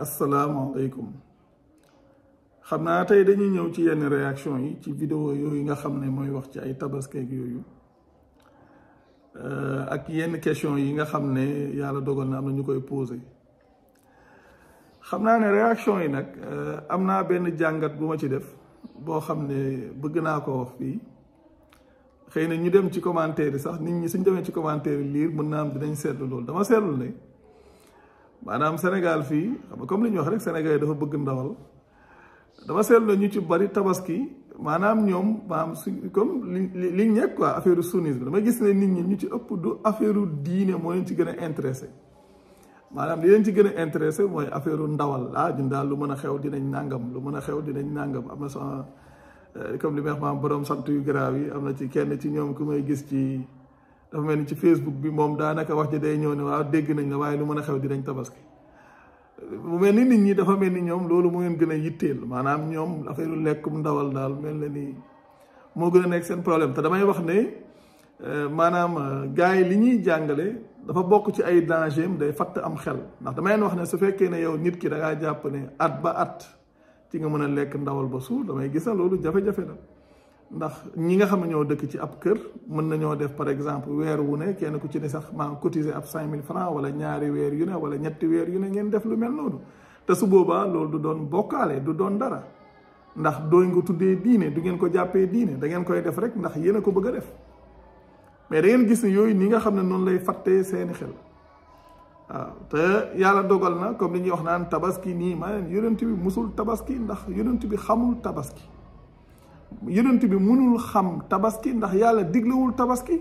asalaamaaleykum xam naa tey dañuy ñëw ci yenn réaction yi ci vidéo yooyu nga xam ne mooy wax ci ay tabaskeeg yooyu ak yenn question yi nga xam ne yàlla dogal na am na ñu koy posé xam naa ne réaction yi nag am naa benn jàngat bu ma ci def boo xam ne bëgg naa ko wax fii xëy na ñu dem ci commentaire yi sax nit ñi suñ demee ci commentaire yi liir mën naa am dinañ seetlu loolu dama seetlu ne maanaam Sénégal fii xam nga comme li ñu wax rek Sénégal yi dafa bëgg ndawal dama seetlu ñu ci bari tabaski maanaam ñoom maanaam su comme li ñekk quoi affaire sunnisme dama gis ne nit ñi ñu ci ëpp du affaire diine moo leen ci gën a intéressé maanaam li leen ci gën a intéressé mooy affaire ndawal ñun daal lu mën a xew dinañ nàngam lu mën a xew dinañ nàngam am na sama comme li may wax maam borom sant yu garaaw yi am na ci kenn ci ñoom ku may gis ci dafa mel ni ci Facebook bi moom daanaka wax ji day ñëw ne waaw dégg nañ la waaye lu mën a xew dinañ tabaski mu mel ni nit ñi dafa mel ni ñoom loolu mu ngeen gën a yitteel maanaam ñoom affaire lekkum ndawal daal mel na ni moo gën a nekk seen problème te damay wax ne maanaam gars yi li ñuy jàngale dafa bokk ci ay danger day fatt am xel ndax damay wax ne su fekkee ne yow nit ki da ngaa jàpp ne at ba at ci nga mën a lekk ndawal ba suur damay gis na loolu jafe-jafe la ndax ñi nga xam ne ñoo dëkk ci ab kër mën nañoo def par exemple weer wu ne kenn ku ci ne sax maa cotiser ab 5000 francs wala ñaari weer yu ne wala ñetti weer yu ne ngeen def lu mel noonu te su boobaa loolu du doon bokkaale du doon dara ndax dooy nga tuddee diine du ngeen ko jàppee diine da ngeen koy def rek ndax yéen a ko bëgg a def mais da ngeen gis ne yooyu ni nga xam ne noonu lay fattee seeni xel waaw te yàlla dogal na comme li ñuy wax naan tabaski nii maanaam yonent bi musul tabaski ndax yonent bi xamul tabaski yonent bi mënul xam tabaski ndax yàlla diglewul tabaski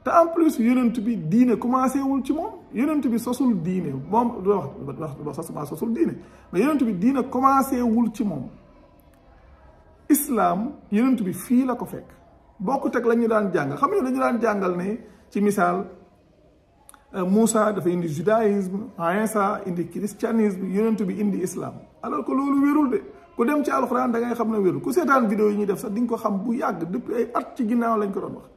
te en plus yonent bi diine commencé wul ci moom yonent bi sosul diine moom wax sosul diine mais yonent bi diine commencé wul ci moom islam yonent bi fii la ko fekk bokkut ak la ñu daan jàngal xam nga dañu daan jàngal ne ci misaal Moussa dafa indi judaïsme Isa indi christianisme yonent bi indi islam alors que loolu wérul de ku dem ci alxuraan da ngay xam ne wérul ku seetaan vidéo yi ñuy def sax di nga ko xam bu yàgg depuis ay at ci ginnaaw lañ ko doon wax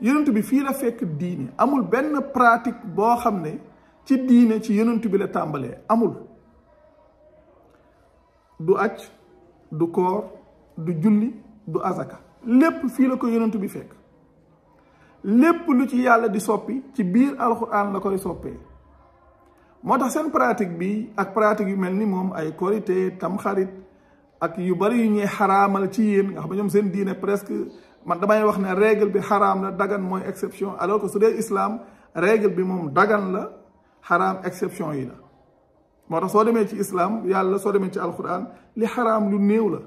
yonent bi fii la fekk diine amul benn pratique boo xam ne ci diine ci yonent bi la tàmbalee amul du aj du koor du julli du azaka lépp fii la ko yonent bi fekk lépp lu ci yàlla di soppi ci biir alxuraan la koy soppee moo tax seen pratique bi ak pratique yu mel ni moom ay korité tamxarit ak yu bari yu ñuy xaraamal ci yéen nga xam ne ñoom seen diine presque man damay wax ne règle bi xaraam la dagan mooy exception alors que su dee islam règle bi moom dagan la xaraam exception yi la moo tax soo demee ci islam yàlla soo demee ci alxuraan li xaraam lu néew la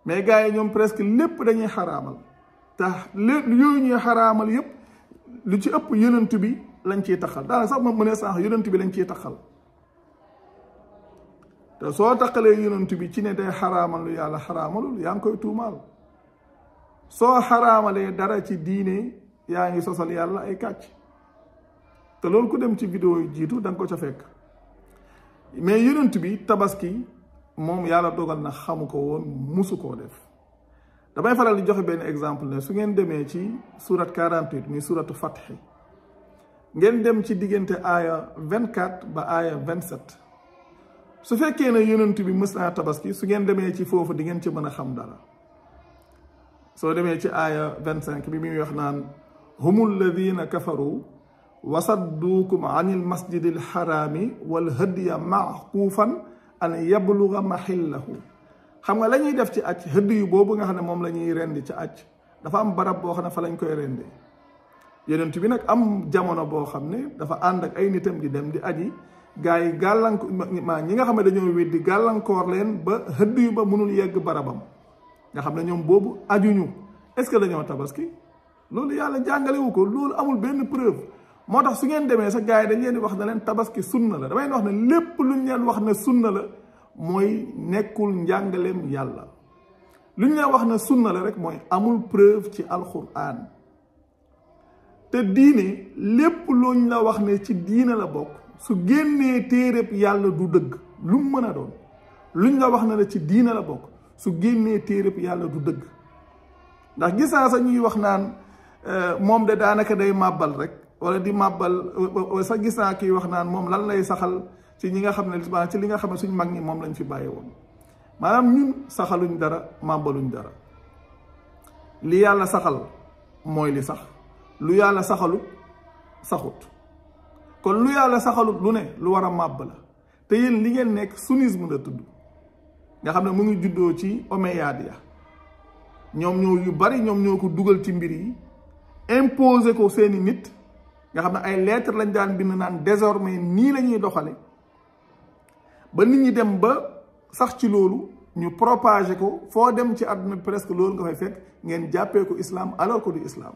mais gars yi ñoom presque lépp dañuy xaraamal tax lépp yooyu ñuy xaraamal yépp lu ci ëpp yonent bi lañ ciy taxal daanaka sax ma mënee sànq yonent bi lañ ciy taxal te soo taxalee yonent bi ci ne day xaraamal lu yàlla xaraamalul yaa ngi koy tuumaal soo xaraamalee dara ci diine yaa ngi sosal yàlla ay kàcc te loolu ku dem ci vidéo yu jiitu da nga ko ca fekk mais yonent bi tabaski moom yàlla dogal na xamu ko woon musu koo def damay faral di joxe benn exemple ne su ngeen demee ci surat 48 muy suratu Fath ngeen dem ci diggante aaya 24 ba aaya 27 su fekkee ne yonent bi mës naa tabaski su ngeen demee ci foofu di ngeen ci mën a xam dara soo demee ci aaya 25 bi muy wax naan humul ladina kafaru wasadduukum anil masjidil xaraami wal hadiya maxkuufan an yabluga maxillahu xam nga la ñuy def ci aj hëdd yu boobu nga xam ne moom la ñuy rendi ci aj dafa am barab boo xam ne fa lañ koy rendee yonent bi nag am jamono boo xam ne dafa ànd ak ay nitam di dem di aji gars yi gàllankoor ñi nga xam ne dañoo weddi gàllankoor leen ba hëdd yu ba mënul yegg barabam nga xam ne ñoom boobu ajuñu est-ce que dañoo tabaski loolu yàlla jàngalewu ko loolu amul benn preuve moo tax su ngeen demee sa gars yi dañ leen di wax ne leen tabaski sunna la damay wax ne lépp luñ leen wax ne sunna la mooy nekkul njàngaleem yàlla lu ñu leen wax ne sunna la rek mooy amul preuve ci alxuraan te diine lépp luñ la wax ne ci diine la bokk su génnee téereb yàlla du dëgg lu mu mën a doon luñ la wax ne la ci diine la bokk su génnee téereb yàlla du dëgg ndax gis naa sax ñuy wax naan moom de daanaka day màbbal rek wala di màbbal sax gis naa kii wax naan moom lan lay saxal ci ñi nga xam ne ci li nga xam ne suñ mag ñi moom lañ fi bàyyi woon maanaam ñun saxaluñ dara màbbaluñ dara li yàlla saxal mooy li sax lu yàlla saxalut saxut kon lu yàlla saxalut lu ne lu war a màbb la te yéen li ngeen nekk sunnisme la tudd nga xam ne mu ngi juddoo ci omeyyade ya ñoom ñoo yu bari ñoom ñoo ko dugal ci mbir yi imposer ko seeni nit nga xam ne ay lettres lañ daan bind naan désormais nii la ñuy doxale ba nit ñi dem ba sax ci loolu ñu propager ko foo dem ci àdduna bi presque loolu nga fay fekk ngeen jàppee ko islam alors que du islam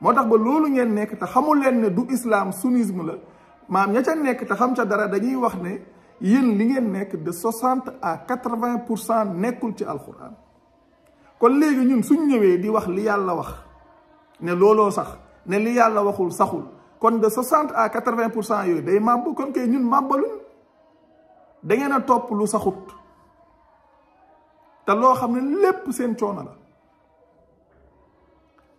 moo tax ba loolu ngeen nekk te xamul leen ne du islam sunnisme la maam ña ca nekk te xam ca dara dañuy wax ne yéen li ngeen nekk de 60 à 80% nekkul ci alquran kon léegi ñun suñ ñëwee di wax li yàlla wax ne looloo sax ne li yàlla waxul saxul kon de 60 à 80% yooyu day màbb kon kay ñun màbbaluñ da ngeen a topp lu saxut te loo xam ne lépp seen coono la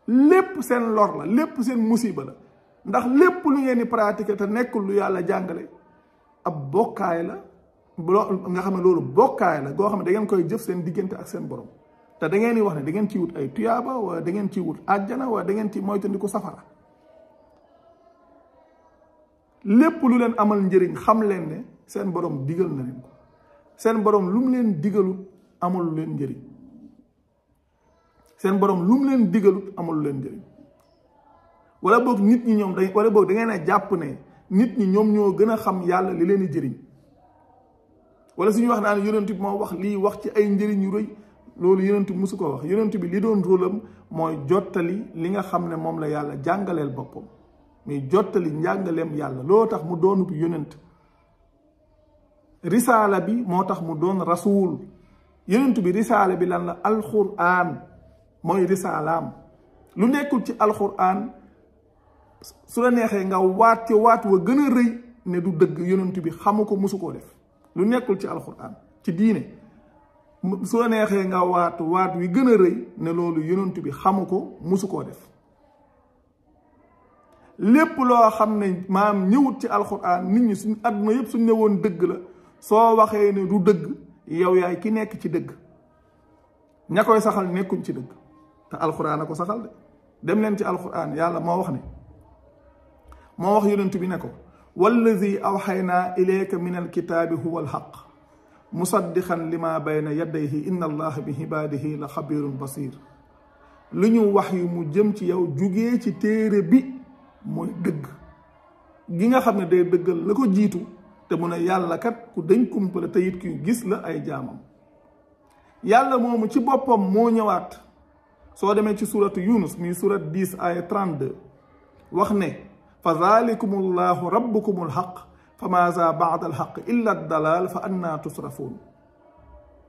lépp seen lor la lépp seen musiba la ndax lépp lu ngeen di pratiquer te nekkul lu yàlla jàngale ab bokkaay la nga xam ne loolu bokkaay la goo xam ne da ngeen koy jëf seen diggante ak seen borom te da ngeen di wax ne da ngeen ci wut ay tuyaaba wala da ngeen ci wut àjjana wala da ngeen ci moytandiku safara lépp lu leen amal njëriñ xam leen ne seen borom digal na leen ko seen borom lu mu leen digalut amul leen njëriñ seen borom lu mu leen digalut amul leen njëriñ wala boog nit ñi ñoom wala boog da ngeen a jàpp ne nit ñi ñoom ñoo gën a xam yàlla li leen di jëriñ wala suñu wax naan yonent bi moo wax lii wax ci ay njëriñ yu rëy loolu yonent bi musu ko wax yonent bi li doon rôlam mooy jottali li nga xam ne moom la yàlla jàngaleel boppam mais jottali njàngaleem yàlla loo tax mu doonub yonent risaala bi moo tax mu doon rasuul yonent bi risaala bi lan la alxuraan mooy risaalaam lu nekkul ci alxuraan su la neexee nga waat ci waat wa gën a rëy ne du dëgg yonent bi xamu ko musu koo def lu nekkul ci alxuraan ci diine su la neexee nga waat wi gën a rëy ne loolu yonent bi xamu ko musu koo def lépp loo xam ne maam ñëwut ci alxuraan nit ñi suñ àdduna yëpp suñ ne woon dëgg la soo waxee ne du dëgg yow yaay ki nekk ci dëgg ña koy saxal nekkuñ ci dëgg te alxuraan a ko saxal de dem leen ci alxuraan yàlla moo wax ne moo wax yonent bi ne ko wallazi awxaynaa ilayka min alkitaabi huwa alxaq musaddiqan lima bayna yadayhi inna allaha bi ibaadihi la xabirun basir lu ñu wax yu mu jëm ci yow jugee ci téere bi mooy dëgg gi nga xam ne day dëggal la ko jiitu te mu ne yàlla kat ku dañ kumpala te it ki gis la ay jaamam yàlla moomu ci boppam moo ñëwaat soo demee ci suratu yunus muy surat 10 aya 32 wax ne fa zalikumullahu rabbukumul xaq fa maza baada alxaq illa dalal fa anna tusrafuun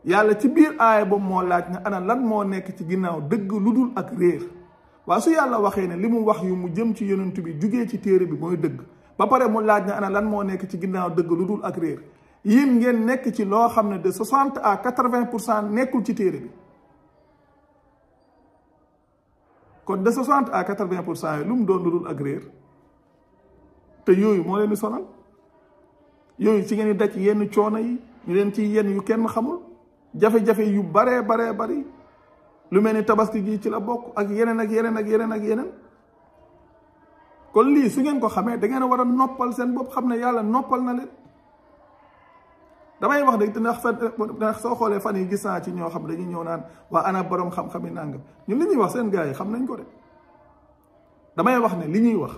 yàlla ci biir aaya boobu moo laaj ne ana lan moo nekk ci ginnaaw dëgg lu dul ak réer waa su yàlla waxee ne li mu wax yu mu jëm ci yonent bi jugee ci téere bi mooy dëgg ba pare mu laaj ne ana lan moo nekk ci ginnaaw dëgg lu dul ak réer yéen ngeen nekk ci loo xam ne de 60 à 80% nekkul ci téere bi kon de 60 à 80% yi lu mu doon lu dul ak réer te yooyu moo leen di sonal yooyu ci ngeen di daj yenn coono yi ñu leen ci yenn yu kenn xamul jafe-jafe yu baree bari lu mel ni tabaski gi ci la bokk ak yeneen ak yeneen ak yeneen ak yeneen kon lii su ngeen ko xamee da ngeen a war a noppal seen bopp xam ne yàlla noppal na leen damay wax de ndax soo xoolee fan yi gis naa ci ñoo xam dañuy ñëw naan waa ana borom xam-xam yi nàngam ñun li ñuy wax seen gars yi xam nañ ko de damay wax ne li ñuy wax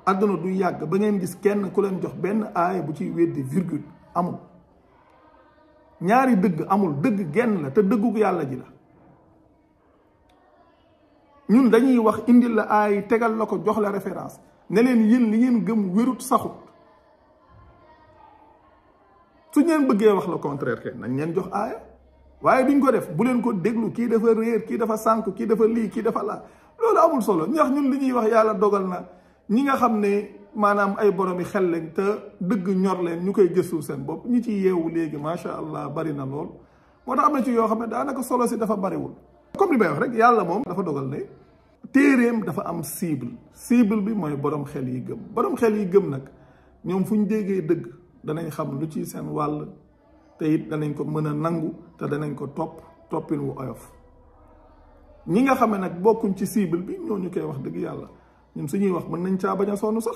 àdduna du yàgg ba ngeen gis kenn ku leen jox benn aaya bu ciy weddi virgule amul ñaari dëgg amul dëgg genn la te dëggug yàlla ji la ñun dañuy wax indil la aay tegal la ko jox la référence ne leen yéen li ngeen gëm wérut saxut su ngeen bëggee wax le contraire kenn nañ leen jox aaya waaye duñ ko def bu leen ko déglu kii dafa réer kii dafa sànk kii dafa lii kii dafa laa loolu amul solo ndax ñun li ñuy wax yàlla dogal na ñi nga xam ne maanaam ay boromi xel lañ te dëgg ñor leen ñu koy gëstu seen bopp ñi ci yeewu léegi macha allah bari na lool moo tax am na ci yoo xam ne daanaka solo si dafa bariwul comme li may wax rek yàlla moom dafa dogal ne téeréem dafa am cible bi mooy borom xel yi gëm borom xel yi gëm nag ñoom fu ñu déggee dëgg danañ xam lu ci seen wàll te it danañ ko mën a nangu te danañ ko toppin wu oyof. ñi nga xam ne nag bokkuñ ci cible bi ñooñu koy wax dëgg yàlla ñun suñuy wax mën nañ caa bañ a sonn sax.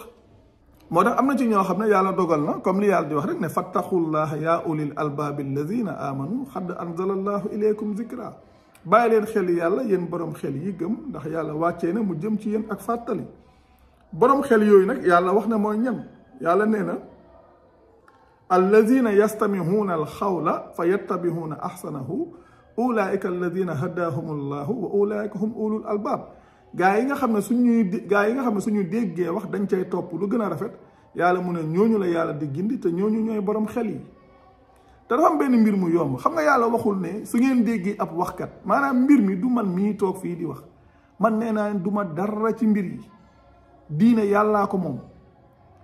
moo tax am na ci ñoo xam ne yàlla dogal na comme li yàlla di wax rek ne fattaqullaha yaa ulil albaabi alladina amanu xad anzalallahu ilaykum zikra bàyyi leen xel yàlla yéen borom xel yi gëm ndax yàlla wàccee na mu jëm ci yéen ak fàttali. borom xel yooyu nag yàlla wax na mooy ñan yàlla nee na alladina yastamihuuna alxawla fa yattabihuuna ahsanahu ulaika alladina hadahumullahu wa ulaika hum ulul albaab gaa yi nga xam ne suñu déggee wax dañ cay topp lu gën a rafet yàlla mu ne ñooñu la yàlla di gindi te ñooñu ñooy borom xel yi. te dafa am benn mbir mu yomb xam nga yàlla waxul ne su ngeen déggee ab waxkat maanaam mbir mi du man mii toog fii di wax man nee naa du ma dara ci mbir yi diine yàllaa ko moom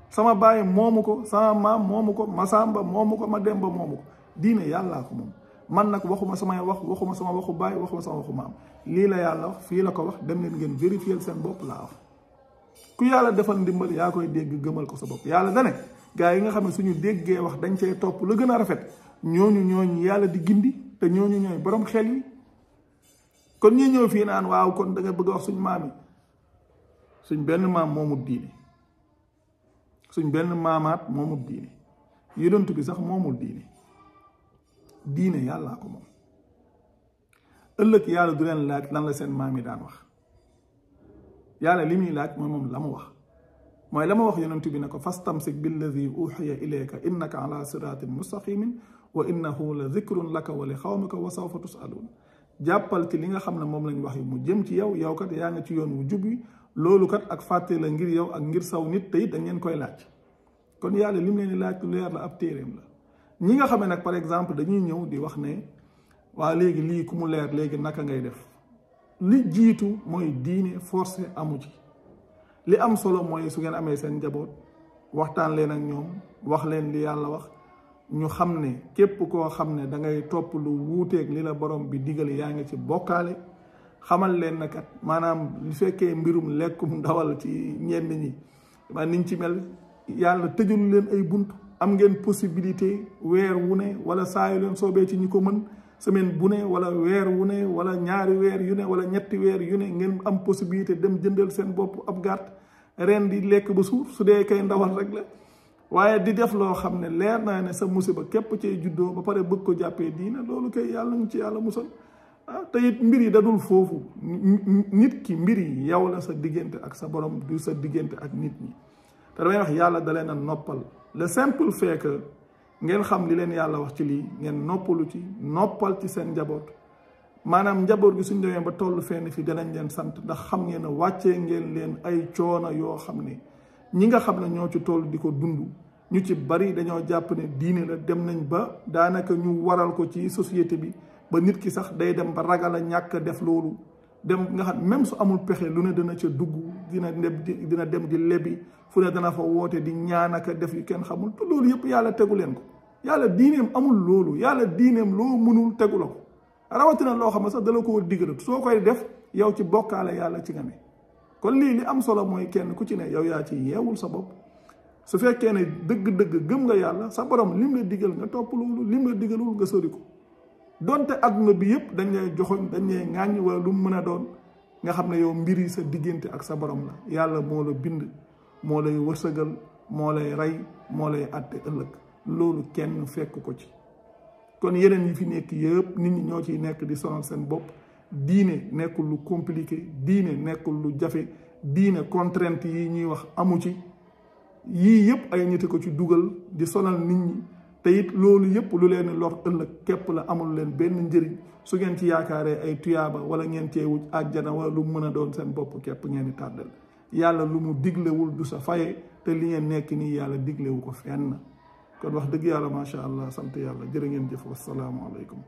sama baay moomu ko sama maam moomu ko Masamba moomu ko Mademba moomu ko diine yàllaa ko moom man nag waxuma samay wax waxuma sama waxu baay waxuma sama waxu maam lii la yàlla wax fii la ko wax dem leen ngeen vérifier seen bopp laa wax. ku yàlla defal ndimbal yaa koy dégg gëmal ko sa bopp yàlla dane gaa yi nga xam ne suñu déggee wax dañ cay topp lu gën a rafet ñooñu yàlla di gindi te ñooñu ñooy borom xel yi. kon ñi ñëw fii naan waaw kon da nga bëgg a wax suñ maam yi suñ benn maam moomut diine suñ benn maamaat moomut diine yonent bi sax moomul diine yàllaa ko moom. ëllëg yàlla du leen laaj lan la seen maam yi daan wax yàlla li muy laaj mooy moom la mu wax mooy la ma wax yonent bi ne ko fastamsik billadi uxiya ilayka innaka ala siratin mustaqimin wa innahu la zikrun laka wa li xawmika wa sawfa tusaluun jàppal ci li nga xam ne moom lañ wax yi mu jëm ci yow kat yaa nga ci yoon wu jub wi loolu kat ak fàtte la ngir yow ak ngir saw nit te it dañ leen koy laaj. kon yàlla lim leen di laaj lu leer la ab téeréem la ñi nga xam ne nag par exemple dañuy ñëw di wax ne waa léegi lii ku mu leer léegi naka ngay def li jiitu mooy diine forcé amu ci. li am solo mooy su ngeen amee seen njaboot waxtaan leen ak ñoom wax leen li yàlla wax ñu xam ne képp koo xam ne da ngay topp lu wuuteeg li la borom bi digal yaa ngi ci bokkaale xamal leen na kat maanaam li fekkee mbirum lekkum ndawal ci ñenn ñi ma niñ ci mel yàlla tëjul leen ay bunt am ngeen possibilité weer wu ne wala saa yu leen soobee ci ñi ko mën semaine bu ne wala weer wu ne wala ñaari weer yu ne wala ñetti weer yu ne ngeen am possibilité dem jëndal seen bopp ab gàtt ren di lekk ba suur su dee kay ndawal rek la waaye di def loo xam ne leer naa ne sa musiba képp cay juddoo ba pare bëgg ko jàppee diina loolu kay yàlla ñu ci yàlla musal te it mbir yi dadul foofu nit ki mbir yi yow la sa diggante ak sa borom du sa diggante ak nit ñi te damay wax yàlla da leen a noppal le simple fait que ngeen xam li leen yàlla wax ci lii ngeen noppalu ci noppal ci seen njaboot maanaam njaboot gi suñ demee ba toll fenn fi danañ leen sant ndax xam ngeen ne wàccee ngeen leen ay coono yoo xam ne ñi nga xam ne ñoo ci toll di ko dund ñu ci bari dañoo jàpp ne diine la dem nañ ba daanaka ñu waral ko ci société bi ba nit ki sax day dem ba ragal a ñàkk a def loolu dem nga xam même su amul pexe lu ne dana ca dugg dina dem di lebi fu ne dana fa woote di ñaanaka def yu kenn xamul te loolu yëpp yàlla tegu leen ko yàlla diineem amul loolu yàlla diineem loo mënul tegu la ko rawatina loo xam ne sax dala ko digal soo koy def yow ci bokkaale yàlla ci nga ne kon lii li am solo mooy kenn ku ci ne yow yaa ci yeewul sa bopp su fekkee ne dëgg-dëgg gëm nga yàlla sa borom lim la digal nga topp loolu lim la digalul nga sori ko donte adduna bi yëpp dañ lay joxoñ dañ lay ŋàññ wala lu mu mën a doon nga xam ne yow mbir yi sa diggante ak sa borom la yàlla moo la bind moo lay wërsëgal moo lay rey moo lay àtte ëllëg loolu kenn fekk ko ci kon yeneen yi fi nekk yëpp nit ñi ñoo ciy nekk di sonal seen bopp diine nekkul lu compliqué diine nekkul lu jafe diine contrainte yi ñuy wax amu ci yii yëpp ay nit ko ci dugal di sonal nit ñi te it loolu yëpp lu leen lor ëllëg képp la amul leen benn njëriñ su ngeen ci yaakaaree ay tuyaaba wala ngeen cee wut àjjana wala lu mën a doon seen bopp képp ngeen di tàddal yàlla lu mu diglewul du sa faye te li ngeen nekk nii yàlla diglewu ko fenn kon wax dëgg yàlla macha allah sant yàlla jërë ngeen jëf wassalaamu aleykum